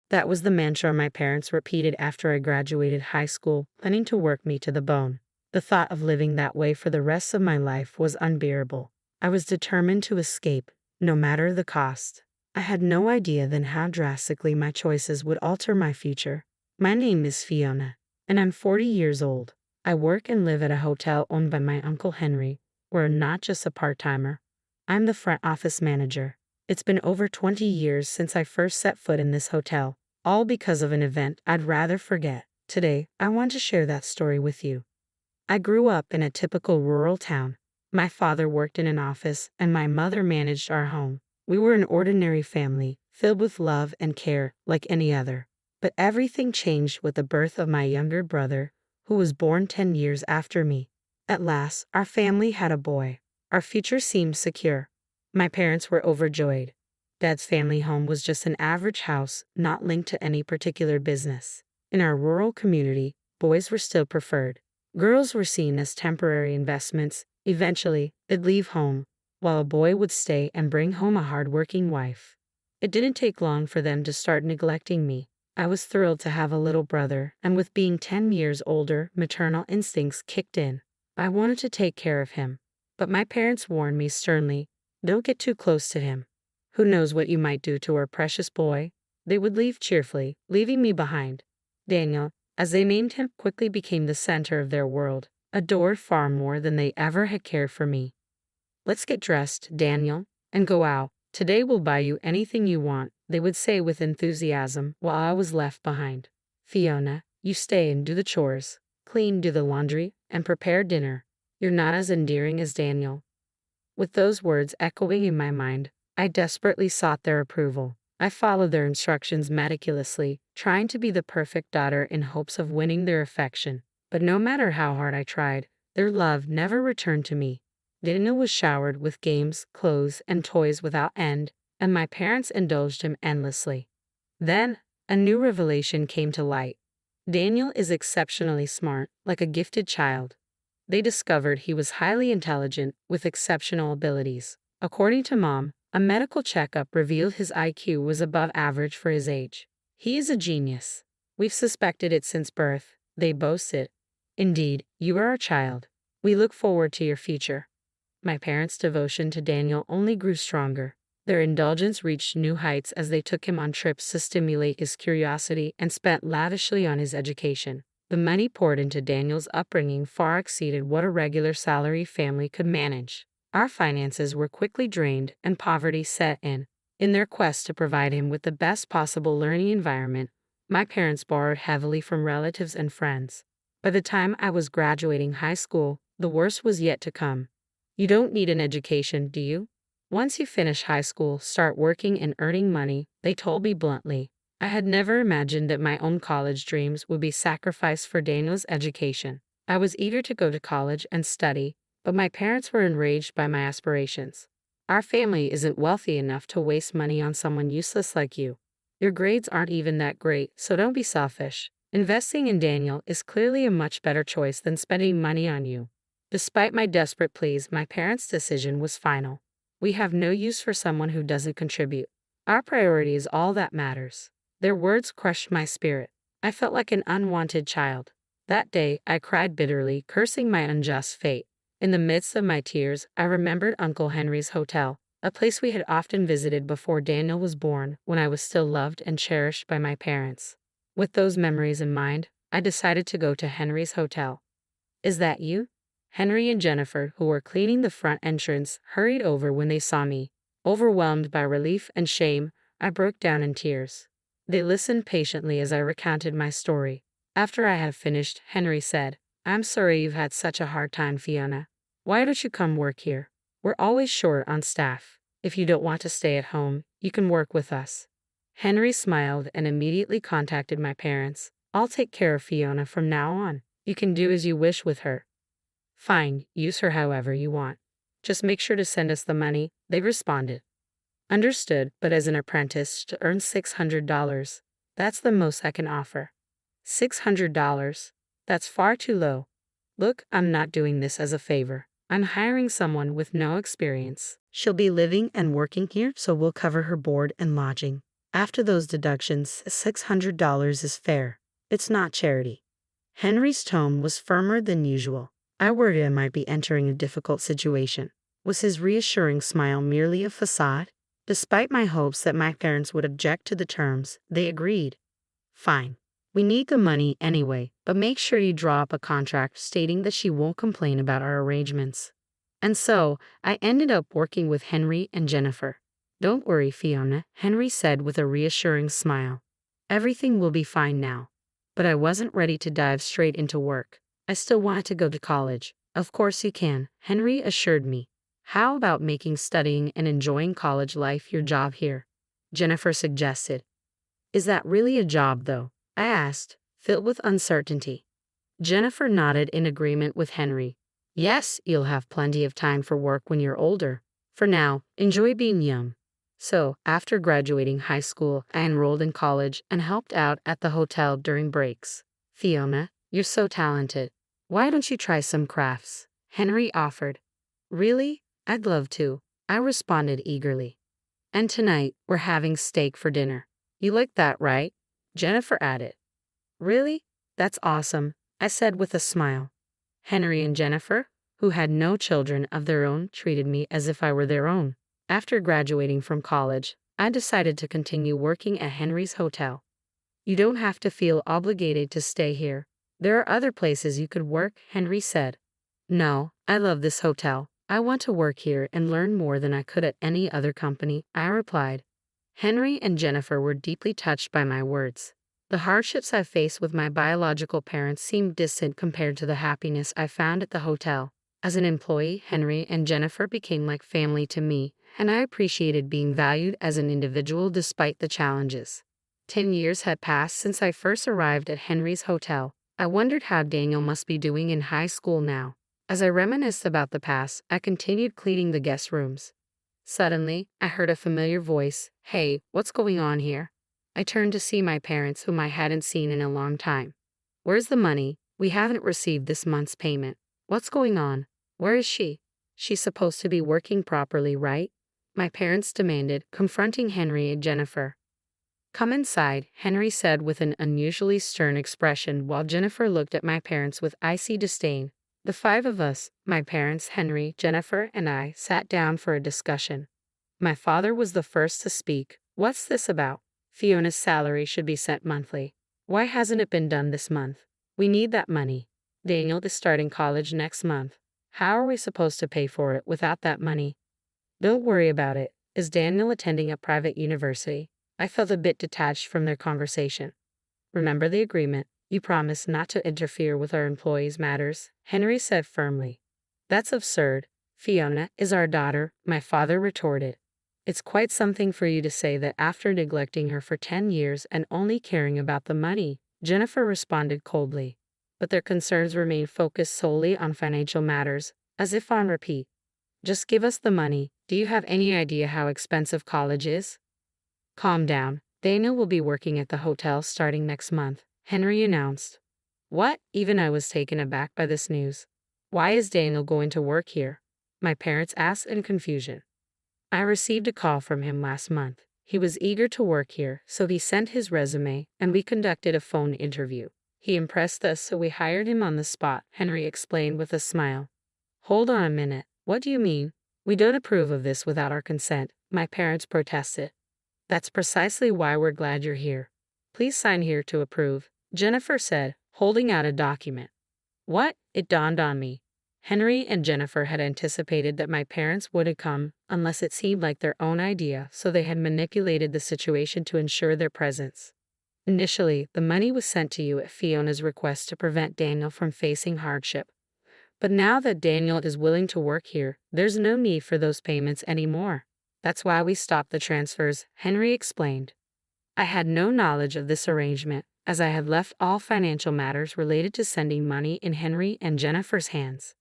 That was the mantra my parents repeated after I graduated high school, planning to work me to the bone. The thought of living that way for the rest of my life was unbearable. I was determined to escape, no matter the cost. I had no idea then how drastically my choices would alter my future. My name is Fiona, and I'm 40 years old. I work and live at a hotel owned by my Uncle Henry. We're not just a part-timer. I'm the front office manager. It's been over 20 years since I first set foot in this hotel, all because of an event I'd rather forget. Today, I want to share that story with you. I grew up in a typical rural town. My father worked in an office, and my mother managed our home. We were an ordinary family, filled with love and care like any other. But everything changed with the birth of my younger brother, who was born 10 years after me. At last, our family had a boy. Our future seemed secure. My parents were overjoyed. Dad's family home was just an average house, not linked to any particular business. In our rural community, boys were still preferred. Girls were seen as temporary investments. Eventually, they'd leave home, while a boy would stay and bring home a hard-working wife. It didn't take long for them to start neglecting me. I was thrilled to have a little brother, and with being 10 years older, maternal instincts kicked in. I wanted to take care of him. But my parents warned me sternly, "Don't get too close to him. Who knows what you might do to our precious boy?" They would leave cheerfully, leaving me behind. Daniel, as they named him, quickly became the center of their world, adored far more than they ever had cared for me. "Let's get dressed, Daniel, and go out. Today we'll buy you anything you want," they would say with enthusiasm, while I was left behind. "Fiona, you stay and do the chores, clean, do the laundry, and prepare dinner. You're not as endearing as Daniel." With those words echoing in my mind, I desperately sought their approval. I followed their instructions meticulously, trying to be the perfect daughter in hopes of winning their affection. But no matter how hard I tried, their love never returned to me. Daniel was showered with games, clothes, and toys without end, and my parents indulged him endlessly. Then, a new revelation came to light. Daniel is exceptionally smart, like a gifted child. They discovered he was highly intelligent, with exceptional abilities. According to Mom, a medical checkup revealed his IQ was above average for his age. "He is a genius. We've suspected it since birth," they boasted. "Indeed, you are our child. We look forward to your future." My parents' devotion to Daniel only grew stronger. Their indulgence reached new heights as they took him on trips to stimulate his curiosity and spent lavishly on his education. The money poured into Daniel's upbringing far exceeded what a regular salary family could manage. Our finances were quickly drained and poverty set in. In their quest to provide him with the best possible learning environment, my parents borrowed heavily from relatives and friends. By the time I was graduating high school, the worst was yet to come. "You don't need an education, do you? Once you finish high school, start working and earning money," they told me bluntly. I had never imagined that my own college dreams would be sacrificed for Daniel's education. I was eager to go to college and study, but my parents were enraged by my aspirations. "Our family isn't wealthy enough to waste money on someone useless like you. Your grades aren't even that great, so don't be selfish. Investing in Daniel is clearly a much better choice than spending money on you." Despite my desperate pleas, my parents' decision was final. "We have no use for someone who doesn't contribute. Our priority is all that matters." Their words crushed my spirit. I felt like an unwanted child. That day, I cried bitterly, cursing my unjust fate. In the midst of my tears, I remembered Uncle Henry's hotel, a place we had often visited before Daniel was born, when I was still loved and cherished by my parents. With those memories in mind, I decided to go to Henry's hotel. "Is that you?" Henry and Jennifer, who were cleaning the front entrance, hurried over when they saw me. Overwhelmed by relief and shame, I broke down in tears. They listened patiently as I recounted my story. After I had finished, Henry said, "I'm sorry you've had such a hard time, Fiona. Why don't you come work here? We're always short on staff. If you don't want to stay at home, you can work with us." Henry smiled and immediately contacted my parents. "I'll take care of Fiona from now on. You can do as you wish with her." "Fine, use her however you want. Just make sure to send us the money," they responded. "Understood, but as an apprentice to earn $600, that's the most I can offer." $600? That's far too low. "Look, I'm not doing this as a favor. I'm hiring someone with no experience. She'll be living and working here, so we'll cover her board and lodging. After those deductions, $600 is fair. It's not charity. Henry's tone was firmer than usual. I worried I might be entering a difficult situation. Was his reassuring smile merely a facade? Despite my hopes that my parents would object to the terms, they agreed. Fine. We need the money anyway, but make sure you draw up a contract stating that she won't complain about our arrangements. And so, I ended up working with Henry and Jennifer. Don't worry, Fiona, Henry said with a reassuring smile. Everything will be fine now. But I wasn't ready to dive straight into work. I still wanted to go to college. Of course you can, Henry assured me. How about making studying and enjoying college life your job here? Jennifer suggested. Is that really a job, though? I asked, filled with uncertainty. Jennifer nodded in agreement with Henry. Yes, you'll have plenty of time for work when you're older. For now, enjoy being young. So, after graduating high school, I enrolled in college and helped out at the hotel during breaks. Fiona, you're so talented. Why don't you try some crafts? Henry offered. Really? I'd love to, I responded eagerly. And tonight, we're having steak for dinner. You like that, right? Jennifer added. Really? That's awesome, I said with a smile. Henry and Jennifer, who had no children of their own, treated me as if I were their own. After graduating from college, I decided to continue working at Henry's hotel. You don't have to feel obligated to stay here. There are other places you could work, Henry said. No, I love this hotel. I want to work here and learn more than I could at any other company, I replied. Henry and Jennifer were deeply touched by my words. The hardships I faced with my biological parents seemed distant compared to the happiness I found at the hotel. As an employee, Henry and Jennifer became like family to me, and I appreciated being valued as an individual despite the challenges. 10 years had passed since I first arrived at Henry's hotel. I wondered how Daniel must be doing in high school now. As I reminisced about the past, I continued cleaning the guest rooms. Suddenly, I heard a familiar voice. Hey, what's going on here? I turned to see my parents, whom I hadn't seen in a long time. Where's the money? We haven't received this month's payment. What's going on? Where is she? She's supposed to be working properly, right? My parents demanded, confronting Henry and Jennifer. Come inside, Henry said with an unusually stern expression while Jennifer looked at my parents with icy disdain. The 5 of us, my parents, Henry, Jennifer, and I, sat down for a discussion. My father was the first to speak. What's this about? Fiona's salary should be sent monthly. Why hasn't it been done this month? We need that money. Daniel is starting college next month. How are we supposed to pay for it without that money? Don't worry about it. Is Daniel attending a private university? I felt a bit detached from their conversation. Remember the agreement. You promised not to interfere with our employees' matters, Henry said firmly. That's absurd. Fiona is our daughter, my father retorted. It's quite something for you to say that after neglecting her for 10 years and only caring about the money, Jennifer responded coldly. But their concerns remained focused solely on financial matters, as if on repeat. Just give us the money. Do you have any idea how expensive college is? Calm down. Daniel will be working at the hotel starting next month, Henry announced. What? Even I was taken aback by this news. Why is Daniel going to work here? My parents asked in confusion. I received a call from him last month. He was eager to work here, so he sent his resume, and we conducted a phone interview. He impressed us, so we hired him on the spot, Henry explained with a smile. Hold on a minute. What do you mean? We don't approve of this without our consent, my parents protested. That's precisely why we're glad you're here. Please sign here to approve, Jennifer said, holding out a document. What? It dawned on me. Henry and Jennifer had anticipated that my parents wouldn't come unless it seemed like their own idea, so they had manipulated the situation to ensure their presence. Initially, the money was sent to you at Fiona's request to prevent Daniel from facing hardship. But now that Daniel is willing to work here, there's no need for those payments anymore. That's why we stopped the transfers, Henry explained. I had no knowledge of this arrangement, as I had left all financial matters related to sending money in Henry and Jennifer's hands.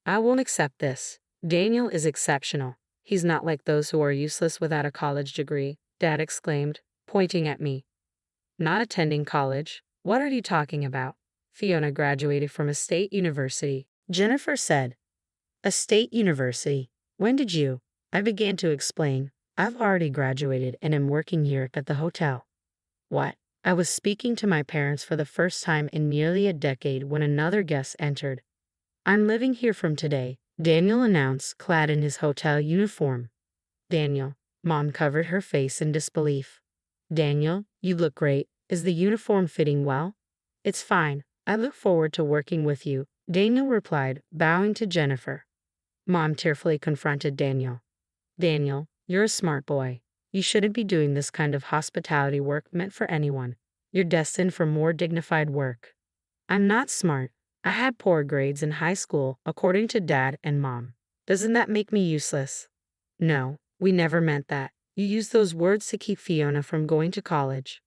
I won't accept this. Daniel is exceptional. He's not like those who are useless without a college degree, Dad exclaimed, pointing at me. Not attending college? What are you talking about? Fiona graduated from a state university, Jennifer said. A state university? When did you? I began to explain, I've already graduated and am working here at the hotel. What? I was speaking to my parents for the first time in nearly a decade when another guest entered. I'm living here from today, Daniel announced, clad in his hotel uniform. Daniel. Mom covered her face in disbelief. Daniel, you look great. Is the uniform fitting well? It's fine. I look forward to working with you, Daniel replied, bowing to Jennifer. Mom tearfully confronted Daniel. Daniel, you're a smart boy. You shouldn't be doing this kind of hospitality work meant for anyone. You're destined for more dignified work. I'm not smart. I had poor grades in high school, according to Dad and Mom. Doesn't that make me useless? No, we never meant that. You used those words to keep Fiona from going to college.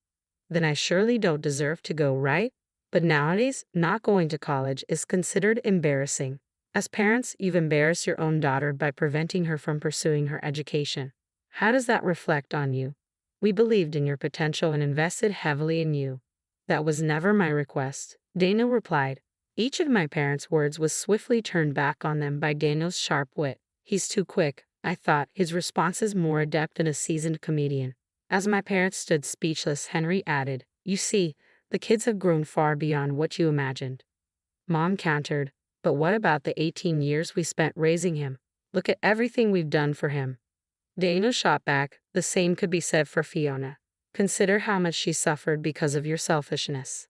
Then I surely don't deserve to go, right? But nowadays, not going to college is considered embarrassing. As parents, you've embarrassed your own daughter by preventing her from pursuing her education. How does that reflect on you? We believed in your potential and invested heavily in you. That was never my request, Daniel replied. Each of my parents' words was swiftly turned back on them by Daniel's sharp wit. He's too quick, I thought, his responses more adept than a seasoned comedian. As my parents stood speechless, Henry added, You see, the kids have grown far beyond what you imagined. Mom countered, But what about the 18 years we spent raising him? Look at everything we've done for him. Daniel shot back, The same could be said for Fiona. Consider how much she suffered because of your selfishness.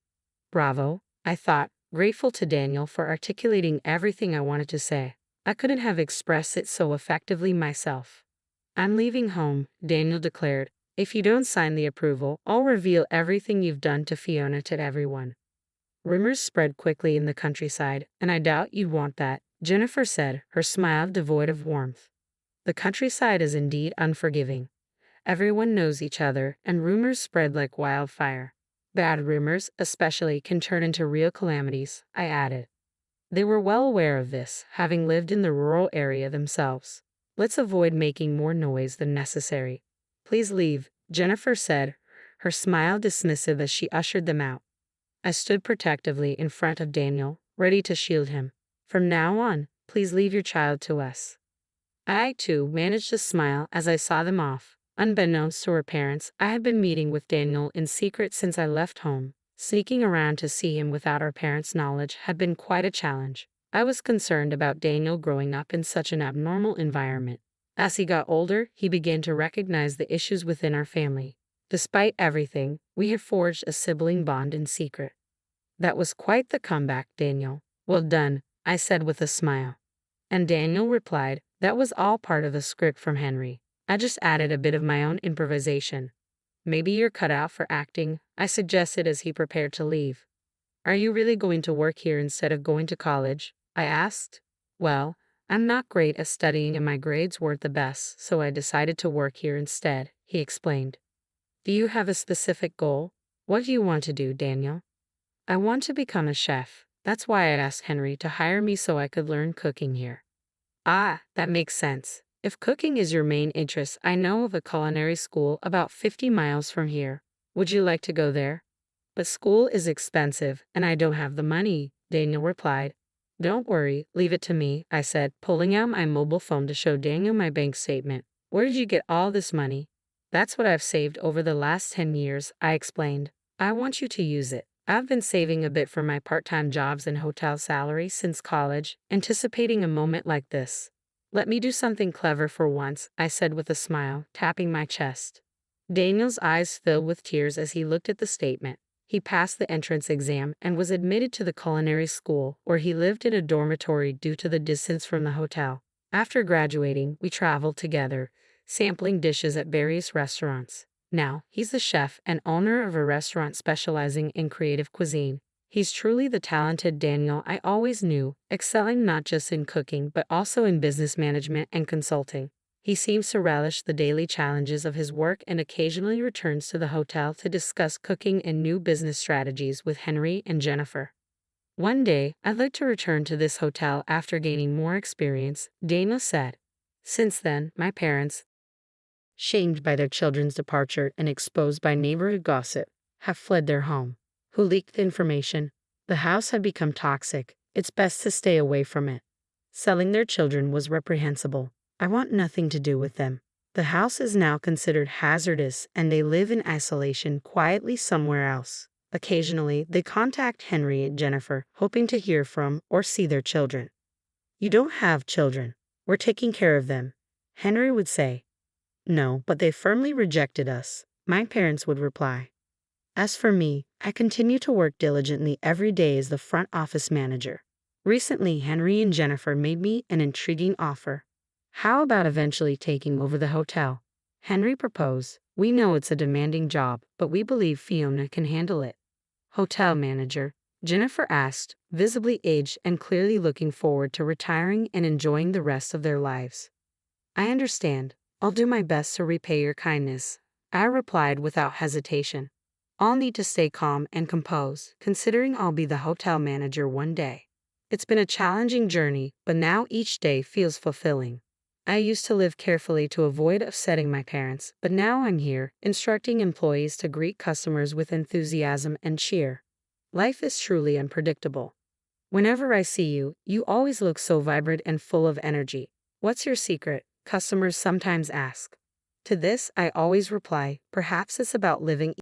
Bravo, I thought, grateful to Daniel for articulating everything I wanted to say. I couldn't have expressed it so effectively myself. I'm leaving home, Daniel declared. If you don't sign the approval, I'll reveal everything you've done to Fiona to everyone. Rumors spread quickly in the countryside, and I doubt you'd want that, Jennifer said, her smile devoid of warmth. The countryside is indeed unforgiving. Everyone knows each other, and rumors spread like wildfire. Bad rumors, especially, can turn into real calamities, I added. They were well aware of this, having lived in the rural area themselves. Let's avoid making more noise than necessary. Please leave, Jennifer said, her smile dismissive as she ushered them out. I stood protectively in front of Daniel, ready to shield him. From now on, please leave your child to us. I, too, managed to smile as I saw them off. Unbeknownst to her parents, I had been meeting with Daniel in secret since I left home. Sneaking around to see him without our parents' knowledge had been quite a challenge. I was concerned about Daniel growing up in such an abnormal environment. As he got older, he began to recognize the issues within our family. Despite everything, we had forged a sibling bond in secret. That was quite the comeback, Daniel. Well done, I said with a smile. And Daniel replied, That was all part of the script from Henry. I just added a bit of my own improvisation. Maybe you're cut out for acting, I suggested as he prepared to leave. Are you really going to work here instead of going to college? I asked. Well, I'm not great at studying and my grades weren't the best, so I decided to work here instead, he explained. Do you have a specific goal? What do you want to do, Daniel? I want to become a chef. That's why I asked Henry to hire me so I could learn cooking here. Ah, that makes sense. If cooking is your main interest, I know of a culinary school about 50 miles from here. Would you like to go there? But school is expensive, and I don't have the money, Daniel replied. Don't worry, leave it to me, I said, pulling out my mobile phone to show Daniel my bank statement. Where did you get all this money? That's what I've saved over the last 10 years, I explained. I want you to use it. I've been saving a bit for my part-time jobs and hotel salary since college, anticipating a moment like this. Let me do something clever for once, I said with a smile, tapping my chest. Daniel's eyes filled with tears as he looked at the statement. He passed the entrance exam and was admitted to the culinary school, where he lived in a dormitory due to the distance from the hotel. After graduating, we traveled together, sampling dishes at various restaurants. Now, he's the chef and owner of a restaurant specializing in creative cuisine. He's truly the talented Daniel I always knew, excelling not just in cooking but also in business management and consulting. He seems to relish the daily challenges of his work and occasionally returns to the hotel to discuss cooking and new business strategies with Henry and Jennifer. One day, I'd like to return to this hotel after gaining more experience, Daniel said. Since then, my parents, shamed by their children's departure and exposed by neighborhood gossip, have fled their home. Who leaked the information? The house had become toxic. It's best to stay away from it. Selling their children was reprehensible. I want nothing to do with them. The house is now considered hazardous and they live in isolation quietly somewhere else. Occasionally, they contact Henry and Jennifer, hoping to hear from or see their children. "You don't have children. We're taking care of them," Henry would say. "No, but they firmly rejected us," my parents would reply. As for me, I continue to work diligently every day as the front office manager. Recently, Henry and Jennifer made me an intriguing offer. "How about eventually taking over the hotel?" Henry proposed. "We know it's a demanding job, but we believe Fiona can handle it." "Hotel manager?" Jennifer asked, visibly aged and clearly looking forward to retiring and enjoying the rest of their lives. "I understand. I'll do my best to repay your kindness," I replied without hesitation. "I'll need to stay calm and composed, considering I'll be the hotel manager one day. It's been a challenging journey, but now each day feels fulfilling. I used to live carefully to avoid upsetting my parents, but now I'm here, instructing employees to greet customers with enthusiasm and cheer. Life is truly unpredictable. Whenever I see you, you always look so vibrant and full of energy. What's your secret?" customers sometimes ask. To this, I always reply, "Perhaps it's about living